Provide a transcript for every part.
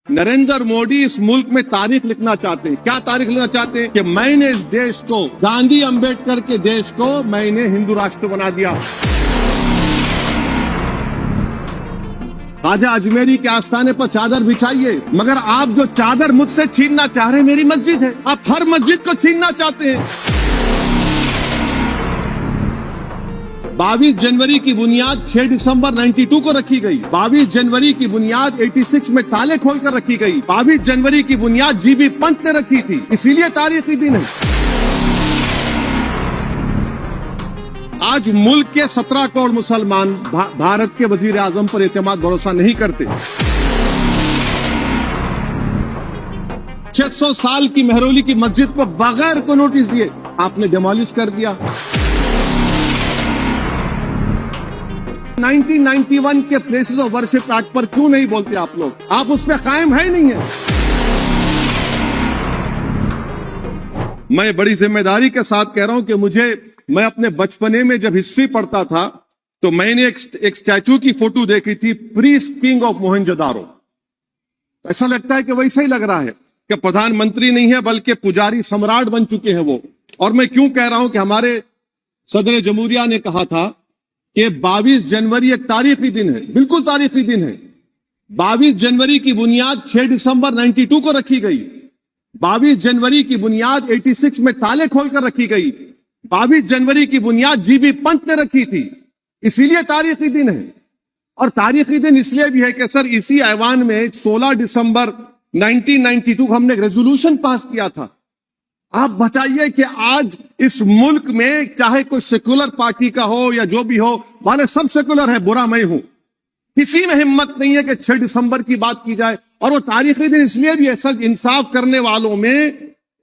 नरेंद्र मोदी इस मुल्क में तारीख लिखना चाहते हैं। क्या तारीख लिखना चाहते हैं कि मैंने इस देश को, गांधी अंबेडकर के देश को मैंने हिंदू राष्ट्र बना दिया। ख्वाजा अजमेरी के आस्थाने पर चादर बिछाइए, मगर आप जो चादर मुझसे छीनना चाह रहे हैं, मेरी मस्जिद है, आप हर मस्जिद को छीनना चाहते हैं। 22 जनवरी की बुनियाद 6 दिसंबर 92 को रखी गई। 22 जनवरी की बुनियाद 86 में ताले खोलकर रखी गई। 22 जनवरी की बुनियाद जीबी पंत ने रखी थी, इसीलिए तारीखी दिन है। आज मुल्क के 17 करोड़ मुसलमान भारत के वजीर आजम पर एतमाद भरोसा नहीं करते। 600 साल की मेहरौली की मस्जिद को बगैर को नोटिस दिए आपने डिमोलिश कर दिया। 1991 के प्लेसेस ऑफ वर्शिप एक्ट पर क्यों नहीं बोलते आप लोग? आप उस पर कायम है नहीं है। मैं बड़ी जिम्मेदारी के साथ कह रहा हूं कि मैं अपने बचपने में जब हिस्ट्री पढ़ता था तो मैंने एक स्टैचू की फोटो देखी थी, प्रीस्ट किंग ऑफ मोहनजोदारो। ऐसा लगता है कि वैसा ही लग रहा है कि प्रधानमंत्री नहीं है बल्कि पुजारी सम्राट बन चुके हैं वो। और मैं क्यों कह रहा हूं कि हमारे सदर जमहूरिया ने कहा था कि 22 जनवरी एक तारीखी दिन है, बिल्कुल तारीखी दिन है। 22 जनवरी की बुनियाद 6 दिसंबर 92 को रखी गई। 22 जनवरी की बुनियाद 86 में ताले खोलकर रखी गई। 22 जनवरी की बुनियाद जीबी पंत ने रखी थी, इसीलिए तारीखी दिन है। और तारीखी दिन इसलिए भी है कि सर इसी ऐवान में 16 दिसंबर 1992 को हमने रेजोल्यूशन पास किया था। आप बताइए कि आज इस मुल्क में चाहे कोई सेकुलर पार्टी का हो या जो भी हो, वाले सब सेकुलर है, बुरा मैं हूं, किसी में हिम्मत नहीं है कि 6 दिसंबर की बात की जाए। और वो तारीखी दिन इसलिए भी है सर, इंसाफ करने वालों में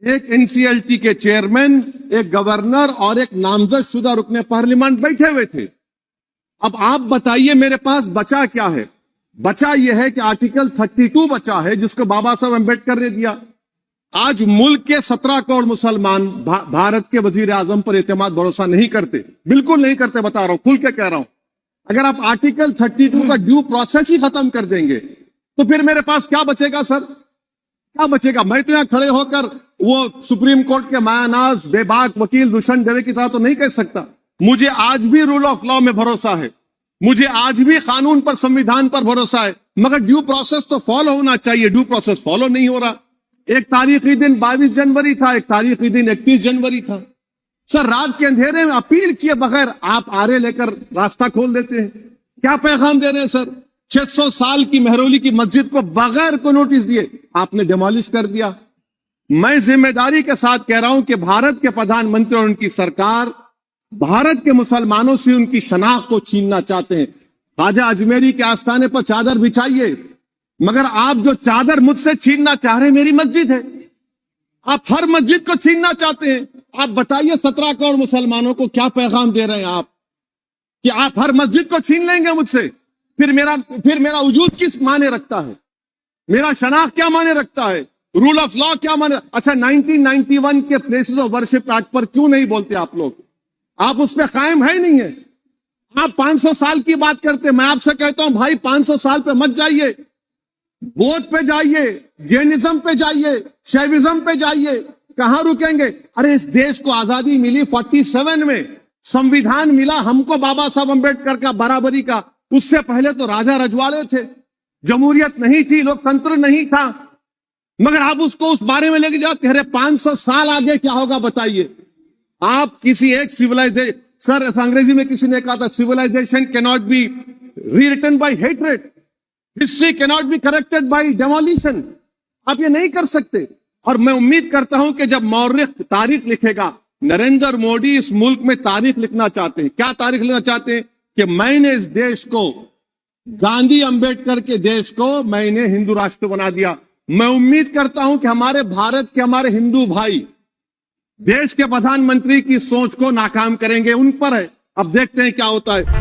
एक एनसीएलटी के चेयरमैन, एक गवर्नर और एक नामजद शुदा रुकने पार्लियामेंट बैठे हुए थे। अब आप बताइए मेरे पास बचा क्या है? बचा यह है कि आर्टिकल 32 बचा है जिसको बाबा साहब अम्बेडकर ने दिया। आज मुल्क के 17 करोड़ मुसलमान भारत के वजीर आजम पर एतमाद भरोसा नहीं करते, बिल्कुल नहीं करते, बता रहा हूं, खुल के कह रहा हूं। अगर आप आर्टिकल 32 का ड्यू प्रोसेस ही खत्म कर देंगे तो फिर मेरे पास क्या बचेगा सर? क्या बचेगा? मैं तो यहां खड़े होकर वो सुप्रीम कोर्ट के मायानाज बेबाक वकील दुष्यंत दवे की तरह तो नहीं कह सकता। मुझे आज भी रूल ऑफ लॉ में भरोसा है, मुझे आज भी कानून पर, संविधान पर भरोसा है, मगर ड्यू प्रोसेस तो फॉलो होना चाहिए। ड्यू प्रोसेस फॉलो नहीं हो रहा। एक तारीखी दिन 22 जनवरी था, एक तारीखी दिन 31 जनवरी था। सर रात के अंधेरे में अपील किए बगैर आप आरे लेकर रास्ता खोल देते हैं। क्या पैगाम दे रहे हैं सर? 600 साल की मेहरौली की मस्जिद को बगैर को नोटिस दिए आपने डिमोलिश कर दिया। मैं जिम्मेदारी के साथ कह रहा हूं कि भारत के प्रधानमंत्री और उनकी सरकार भारत के मुसलमानों से उनकी शनाख्त को छीनना चाहते हैं। ख्वाजा अजमेरी के आस्थाने पर चादर बिछाइए, मगर आप जो चादर मुझसे छीनना चाह रहे हैं, मेरी मस्जिद है, आप हर मस्जिद को छीनना चाहते हैं। आप बताइए 17 करोड़ मुसलमानों को क्या पैगाम दे रहे हैं आप कि आप हर मस्जिद को छीन लेंगे मुझसे? फिर मेरा वजूद किस माने रखता है? मेरा शनाख्त क्या माने रखता है? रूल ऑफ लॉ क्या माने? अच्छा 1991 के प्लेसेस ऑफ वर्शिप एक्ट पर क्यों नहीं बोलते आप लोग? आप उस पर कायम है नहीं है। आप 500 साल की बात करते, मैं आपसे कहता हूं भाई 500 साल पे मत जाइए, बौद्ध पे जाइए, जैनिज्म पे जाइए, शैविज्म पे जाइए, कहां रुकेंगे? अरे इस देश को आजादी मिली 47 में, संविधान मिला हमको बाबा साहब अम्बेडकर का, बराबरी का। उससे पहले तो राजा रजवाड़े थे, जमहूरियत नहीं थी, लोकतंत्र नहीं था, मगर आप उसको उस बारे में लेके जाते। अरे 500 साल आगे क्या होगा बताइए? आप किसी एक सिविलाइजेशन, सर अंग्रेजी में किसी ने कहा था, civilization can not be rewritten by hatred, history can not be corrected by demolition. आप ये नहीं कर सकते। और मैं उम्मीद करता हूं कि जब मौर्ख तारीख लिखेगा, नरेंद्र मोदी इस मुल्क में तारीख लिखना चाहते हैं। क्या तारीख लिखना चाहते हैं? कि मैंने इस देश को, गांधी अंबेडकर के देश को मैंने हिंदू राष्ट्र बना दिया। मैं उम्मीद करता हूं कि हमारे भारत के, हमारे हिंदू भाई देश के प्रधानमंत्री की सोच को नाकाम करेंगे। उन पर है, अब देखते हैं क्या होता है।